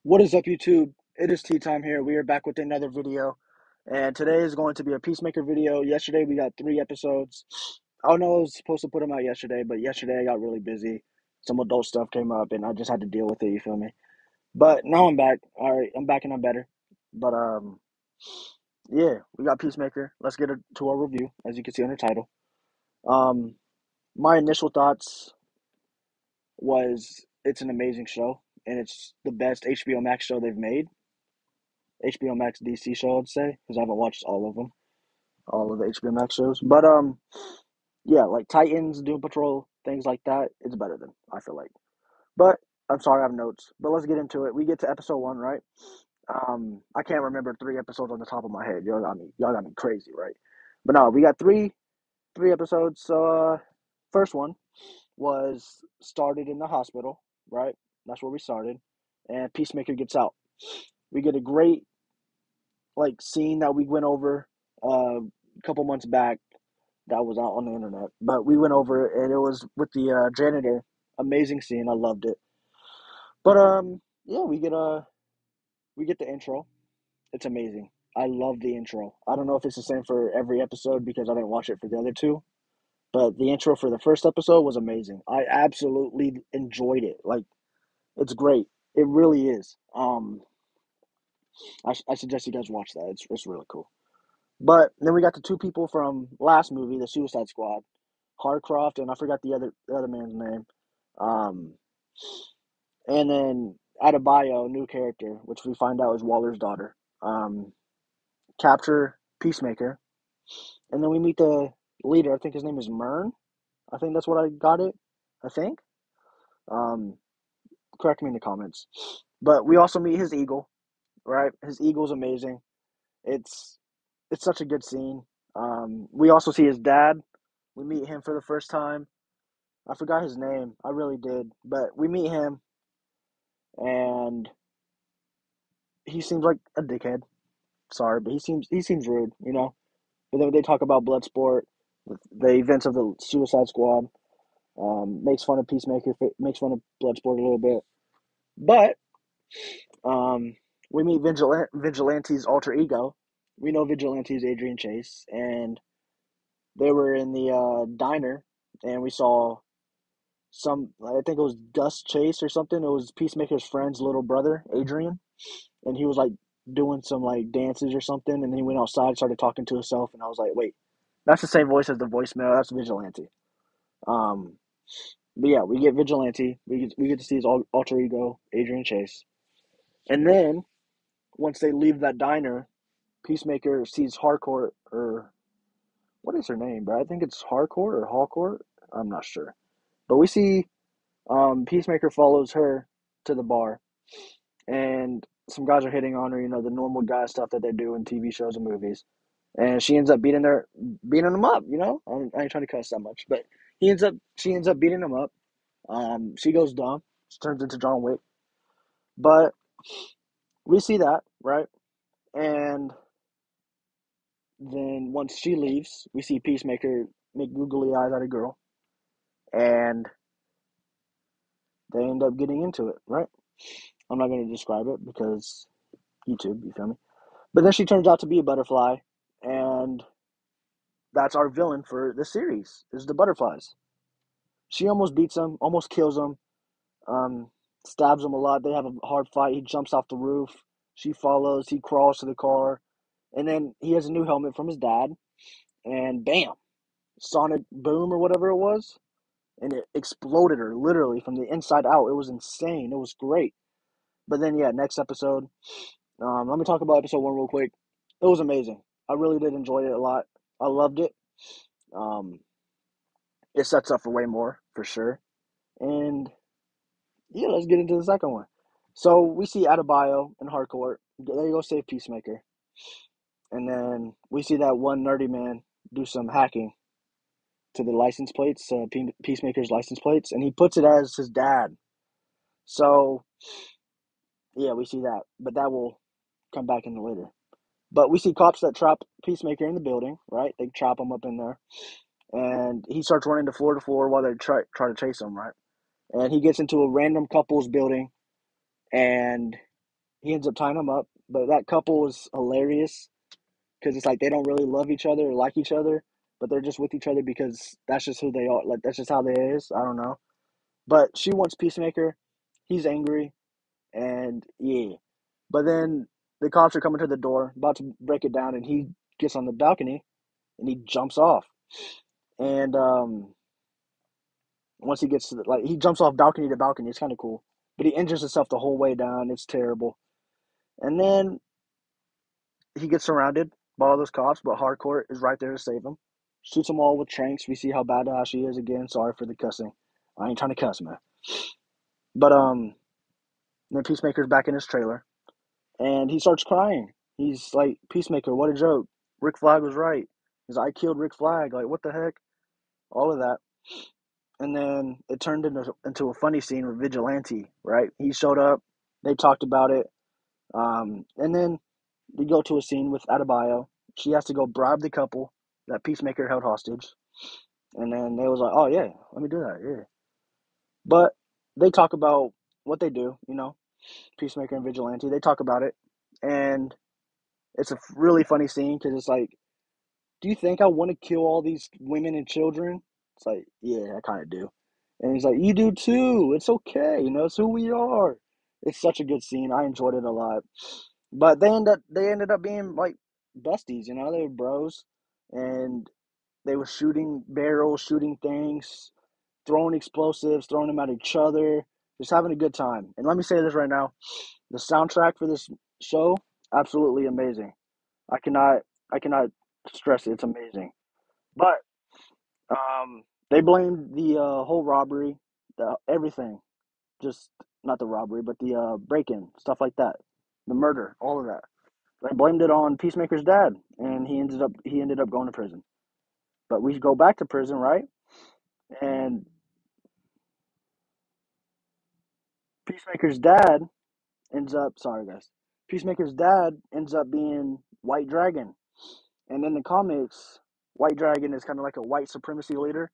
What is up, YouTube? It is tea time here. We are back with another video, and today is going to be a Peacemaker video. Yesterday we got 3 episodes. I know I was supposed to put them out yesterday, but yesterday I got really busy. Some adult stuff came up, and I just had to deal with it. You feel me? But now I'm back. All right, I'm back and I'm better. But yeah, we got Peacemaker. Let's get to our review, as you can see on the title. Um, my initial thoughts was it's an amazing show, and it's the best HBO Max show they've made. HBO Max DC show, I'd say, because I haven't watched all of them, all of the HBO Max shows. But yeah, like Titans, Doom Patrol, things like that. It's better than I feel like. But I'm sorry, I have notes. But let's get into it. We get to episode 1, right? I can't remember 3 episodes on the top of my head. Y'all got me crazy, right? But no, we got three episodes. So first one was started in the hospital, right? That's where we started, and Peacemaker gets out. We get a great scene that we went over a couple months back that was out on the internet. But we went over it and it was with the janitor. Amazing scene. I loved it. But yeah, we get the intro. It's amazing. I love the intro. I don't know if it's the same for every episode because I didn't watch it for the other two. But the intro for the first episode was amazing. I absolutely enjoyed it. Like it's great. It really is. I suggest you guys watch that. It's really cool. But then we got the two people from last movie, the Suicide Squad, Harcroft, and I forgot the other man's name. Um, and then Adebayo, new character, which we find out is Waller's daughter. Um, capture Peacemaker, and then we meet the leader. I think his name is Mern. I think that's what I got it. I think. Um, correct me in the comments. But we also meet his eagle. Right, his eagle's amazing. It's it's such a good scene. We also see his dad. We meet him for the first time. I forgot his name. I really did. But we meet him, and he seems like a dickhead. Sorry, but he seems rude, you know. But then they talk about Bloodsport, the events of the Suicide Squad. Makes fun of Peacemaker, makes fun of Bloodsport a little bit. But um, we meet Vigilante's alter ego. We know Vigilante is Adrian Chase, and they were in the diner, and we saw I think it was Gus Chase or something. It was Peacemaker's friend's little brother, Adrian, and he was like doing some like dances or something, and then he went outside, started talking to himself, and I was like, wait, that's the same voice as the voicemail. That's Vigilante. Um, but yeah, we get Vigilante. We get to see his alter ego, Adrian Chase, and then once they leave that diner, Peacemaker sees Harcourt or what is her name, bro? I think it's Harcourt or Hallcourt. I'm not sure, but we see Peacemaker follows her to the bar, and some guys are hitting on her. You know, the normal guy stuff that they do in TV shows and movies. And she ends up beating him up. You know, I ain't trying to cuss that much, but she ends up beating him up. She goes dumb. She turns into John Wick. But we see that, right? And then once she leaves, we see Peacemaker make googly eyes at a girl, and they end up getting into it, right? I'm not going to describe it because YouTube, you feel me? But then she turns out to be a butterfly, and that's our villain for the series is the butterflies. She almost beats him, almost kills him, um, stabs him a lot. They have a hard fight. He jumps off the roof. She follows. He crawls to the car, and then he has a new helmet from his dad, and bam, sonic boom or whatever it was, and it exploded her literally from the inside out. It was insane. It was great. But then yeah, next episode. Let me talk about episode 1 real quick. It was amazing. I really did enjoy it a lot. I loved it. Um, it sets up for way more for sure. And yeah, let's get into the second one. So we see Adebayo and Harcourt. They go save Peacemaker, and then we see that one nerdy man do some hacking to the license plates, Peacemaker's license plates, and he puts it as his dad. So yeah, we see that, but that will come back in later. But we see cops that trap Peacemaker in the building, right? They trap him up in there, and he starts running to floor while they try to chase him, right? And he gets into a random couple's building, and He ends up tying them up. But that couple is hilarious because it's like they don't really love each other or like each other, but they're just with each other because that's just who they are. Like that's just how they is. I don't know. But she wants Peacemaker. He's angry, and yeah. But then the cops are coming to the door, about to break it down, and he gets on the balcony and he jumps off. And once he gets to he jumps off balcony to balcony. It's kind of cool, but he injures himself the whole way down. It's terrible. And then he gets surrounded by all those cops, but Harcourt is right there to save him. Shoots them all with tranks. We see how badass he is again. Sorry for the cussing. I ain't trying to cuss, man. But then Peacemaker's back in his trailer, and he starts crying. He's like, "Peacemaker, what a joke! Rick Flag was right. He's like, I killed Rick Flag. Like, what the heck? All of that." And then it turned into a funny scene with Vigilante. Right? He showed up. They talked about it. And then they go to a scene with Adebayo. She has to go bribe the couple that Peacemaker held hostage. And then they was like, "Oh yeah, let me do that." Yeah. But they talk about what they do. Peacemaker and Vigilante. They talk about it, and it's a really funny scene because it's like, "Do you think I want to kill all these women and children?" It's like, "Yeah, I kind of do." And he's like, "You do too. It's okay. It's who we are." It's such a good scene. I enjoyed it a lot. But they ended up being like besties. They were bros, and they were shooting barrels, shooting things, throwing explosives, throwing them at each other, just having a good time. And let me say this right now: the soundtrack for this show, absolutely amazing. I cannot, I cannot stress it. It's amazing. But they blamed the whole robbery, everything, just not the robbery, but the break-in, stuff like that, the murder, all of that. They blamed it on Peacemaker's dad, and he ended up going to prison. But we go back to prison, right? And Peacemaker's dad ends up sorry guys. Peacemaker's dad ends up being White Dragon. And in the comics, White Dragon is kind of like a white supremacy leader.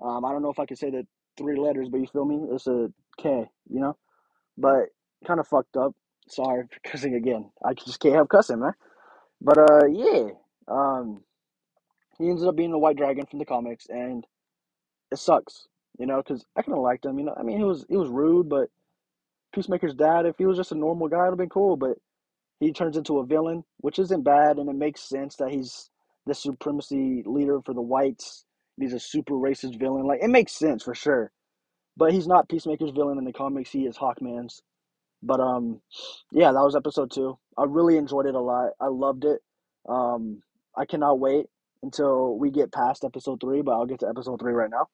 I don't know if I can say the three letters, but you feel me? It's a K. But kind of fucked up. Sorry for cussing again. I just can't help cussing, man. But yeah. Um, he ends up being the White Dragon from the comics, and it sucks, because I kind of liked him. I mean, he was rude, but Peacemaker's dad, if he was just a normal guy, it'd have been cool. But he turns into a villain, which isn't bad, and it makes sense that he's the supremacy leader for the whites. He's a super racist villain. Like, it makes sense for sure. But he's not Peacemaker's villain in the comics. He is Hawkman's. But yeah, that was episode 2. I really enjoyed it a lot. I loved it. I cannot wait until we get past episode 3, but I'll get to episode 3 right now.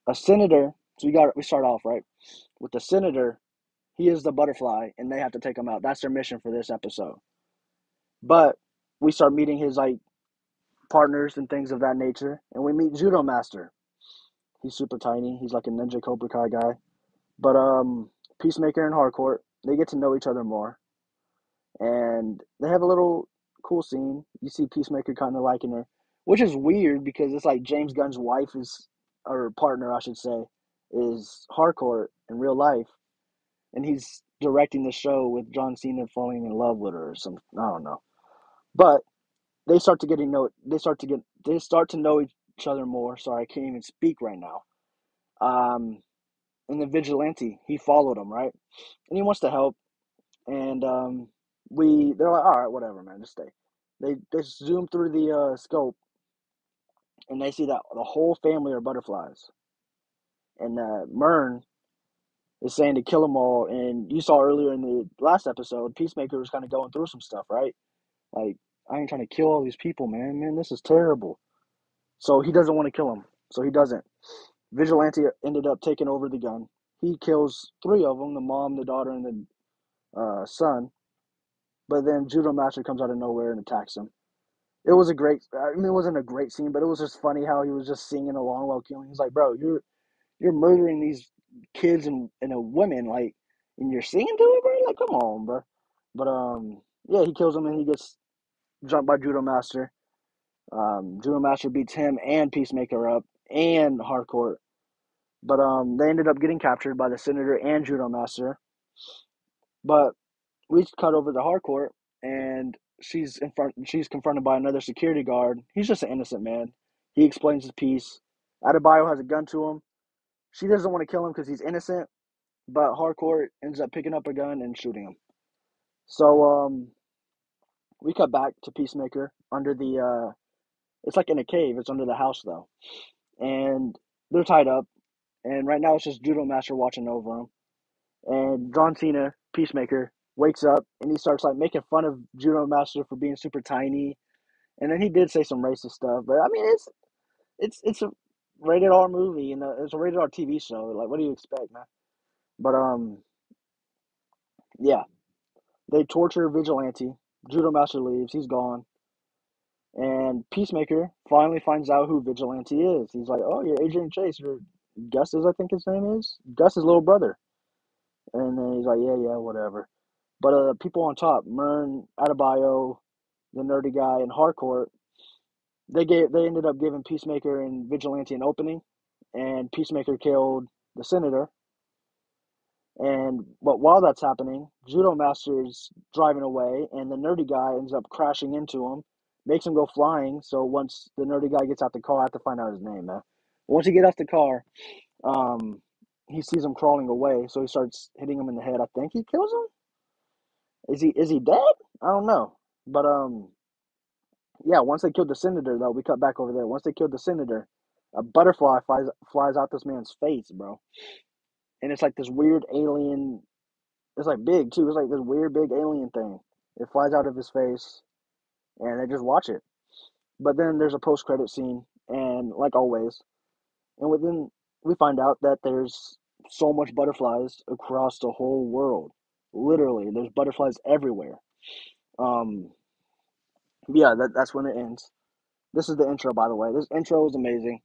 A senator. So we start off right with the senator. He is the butterfly, and they have to take him out. That's their mission for this episode. But we start meeting his like partners and things of that nature, and we meet Judo Master. He's super tiny. He's like a ninja Cobra Kai guy. But Peacemaker and Harcourt, they get to know each other more, and they have a little cool scene. You see Peacemaker kind of liking her, which is weird because it's like James Gunn's wife is, or partner, I should say, is Harcourt in real life, and he's directing the show with John Cena falling in love with her or something. I don't know, but they start to know each other more. Sorry, I can't even speak right now. Um, and the vigilante, he followed him right, and he wants to help. And they're like, all right, whatever, man, just stay. They zoom through the scope, and they see that the whole family are butterflies. And Mern is saying to kill them all. And you saw earlier in the last episode, Peacemaker was kind of going through some stuff, right? Like, I ain't trying to kill all these people, man. Man, this is terrible. So he doesn't want to kill them. So he doesn't. Vigilante ended up taking over the gun. He kills 3 of them: the mom, the daughter, and the son. But then Judo Master comes out of nowhere and attacks him. It was a great. I mean, it wasn't a great scene, but it was just funny how he was just singing along while killing. He's like, "Bro, you're murdering these kids and a woman, like, and you're singing to it, bro. Like, come on, bro." But yeah, he kills him and he gets jumped by Judo Master. Judo Master beats him and Peacemaker up and Harcourt. But they ended up getting captured by the Senator and Judo Master. But we cut over to Harcourt, and she's confronted by another security guard. He's just an innocent man. He explains his piece. Adebayo has a gun to him. She doesn't want to kill him because he's innocent, but Harcourt ends up picking up a gun and shooting him. So we cut back to Peacemaker under the it's like in a cave. It's under the house though, and they're tied up. And right now it's just Judo Master watching over them. And John Cena, Peacemaker, wakes up and he starts like making fun of Judo Master for being super tiny. And then he did say some racist stuff, but I mean it's a rated R movie and it's a rated R TV show. Like, what do you expect, man? But yeah, they torture Vigilante. Judo Master leaves. He's gone. And Peacemaker finally finds out who Vigilante is. He's like, "Oh, you're Adrian Chase. You're Gus's, I think his name is. Gus's little brother." And then he's like, "Yeah, yeah, whatever." But people on top, Mern, Adebayo, the nerdy guy, and Harcourt, they ended up giving Peacemaker and Vigilante an opening, and Peacemaker killed the senator. And but while that's happening, Judo Master's driving away, and the nerdy guy ends up crashing into him, makes him go flying. So once the nerdy guy gets out the car, I have to find out his name, man. Once he gets out the car, um, he sees him crawling away, so he starts hitting him in the head. I think he kills him. Is he dead? I don't know. But yeah. Once they killed the senator, though, we cut back over there. Once they killed the senator, a butterfly flies out this man's face, bro, and it's like this weird alien. It's like big too. It's like this weird big alien thing. It flies out of his face, and they just watch it. But then there's a post credit scene, and like always, and within we find out that there's so much butterflies across the whole world. Literally, there's butterflies everywhere. Um, yeah, that's when it ends. This is the intro, by the way. This intro is amazing.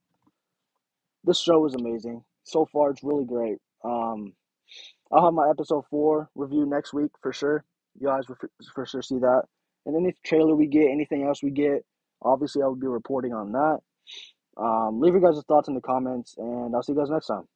This show is amazing. So far, it's really great. I'll have my episode 4 review next week for sure. You guys will for sure see that. And any trailer we get, anything else we get, obviously I will be reporting on that. Leave your guys' thoughts in the comments, and I'll see you guys next time.